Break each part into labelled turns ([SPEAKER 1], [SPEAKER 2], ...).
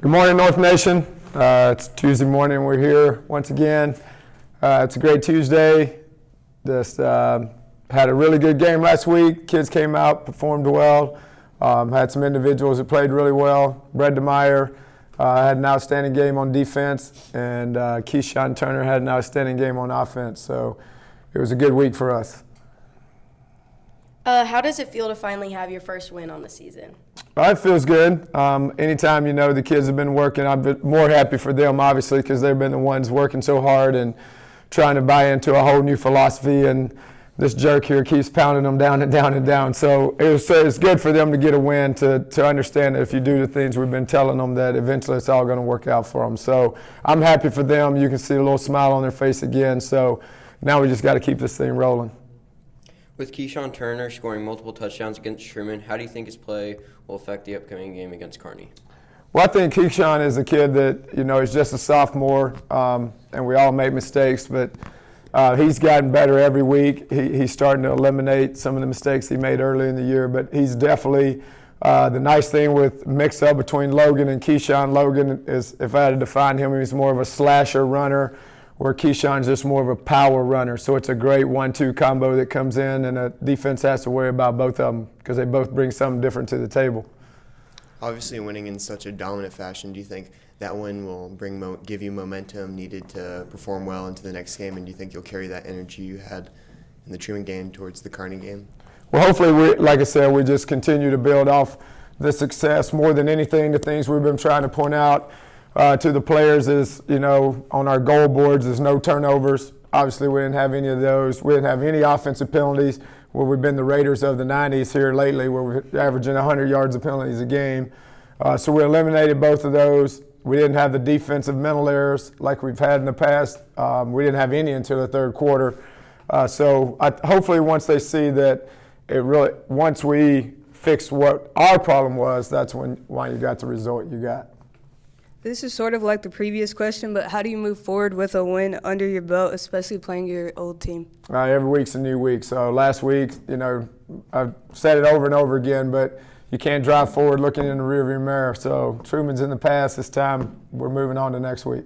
[SPEAKER 1] Good morning, North Nation. It's Tuesday morning. We're here once again. It's a great Tuesday. Just had a really good game last week. Kids came out, performed well. Had some individuals who played really well. Brett DeMeyer had an outstanding game on defense, and Keyshawn Turner had an outstanding game on offense. So it was a good week for us.
[SPEAKER 2] How does it feel to finally have your first win on the season?
[SPEAKER 1] It feels good. Anytime, the kids have been working, I've been more happy for them, obviously, because they've been the ones working so hard and trying to buy into a whole new philosophy, and this jerk here keeps pounding them down and down and down. So it's good for them to get a win, to understand that if you do the things we've been telling them, that eventually it's all going to work out for them. So I'm happy for them. You can see a little smile on their face again. So now we just got to keep this thing rolling.
[SPEAKER 3] With Keyshawn Turner scoring multiple touchdowns against Truman, how do you think his play will affect the upcoming game against Kearney?
[SPEAKER 1] Well, I think Keyshawn is a kid that, is just a sophomore, and we all make mistakes, but he's gotten better every week. He's starting to eliminate some of the mistakes he made early in the year, but he's definitely the nice thing with mix-up between Logan and Keyshawn. Logan is, if I had to define him, he's more of a slasher runner, where Keyshawn's just more of a power runner. So it's a great 1-2 combo that comes in, and the defense has to worry about both of them because they both bring something different to the table.
[SPEAKER 4] Obviously, winning in such a dominant fashion, do you think that win will give you momentum needed to perform well into the next game, and do you think you'll carry that energy you had in the Truman game towards the Kearney game?
[SPEAKER 1] Well, hopefully, like I said, we just continue to build off the success. More than anything, the things we've been trying to point out to the players is, on our goal boards, there's no turnovers. Obviously, we didn't have any of those. We didn't have any offensive penalties, where we've been the Raiders of the 90s here lately, where we're averaging 100 yards of penalties a game. So we eliminated both of those. We didn't have the defensive mental errors like we've had in the past. We didn't have any until the third quarter. So hopefully once they see that once we fix what our problem was, that's why you got the result you got.
[SPEAKER 5] This is sort of like the previous question, but how do you move forward with a win under your belt, especially playing your old team?
[SPEAKER 1] Every week's a new week. So last week, I've said it over and over again, but you can't drive forward looking in the rearview mirror. So Truman's in the past. This time we're moving on to next week.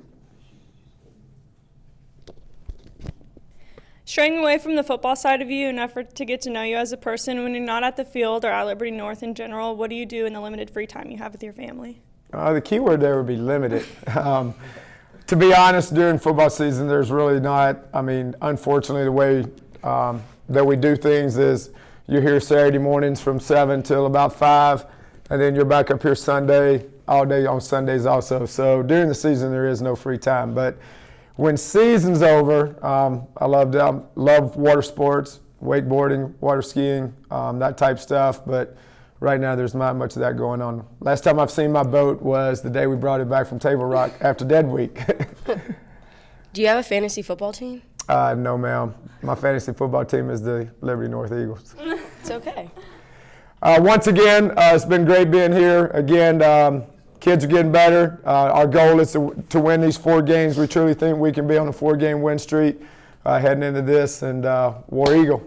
[SPEAKER 6] Straying away from the football side of you in an effort to get to know you as a person, when you're not at the field or at Liberty North in general, what do you do in the limited free time you have with your family?
[SPEAKER 1] The key word there would be limited. To be honest, during football season, there's really not. Unfortunately, the way that we do things is you're here Saturday mornings from 7 till about 5, and then you're back up here Sunday, all day on Sundays also. So during the season, there is no free time. But when season's over, I love water sports, wakeboarding, water skiing, that type stuff. But right now, there's not much of that going on. Last time I've seen my boat was the day we brought it back from Table Rock after Dead Week.
[SPEAKER 2] Do you have a fantasy football team?
[SPEAKER 1] No, ma'am. My fantasy football team is the Liberty North Eagles.
[SPEAKER 2] It's okay.
[SPEAKER 1] Once again, it's been great being here. Again, kids are getting better. Our goal is to win these 4 games. We truly think we can be on a 4-game win streak heading into this, and War Eagle.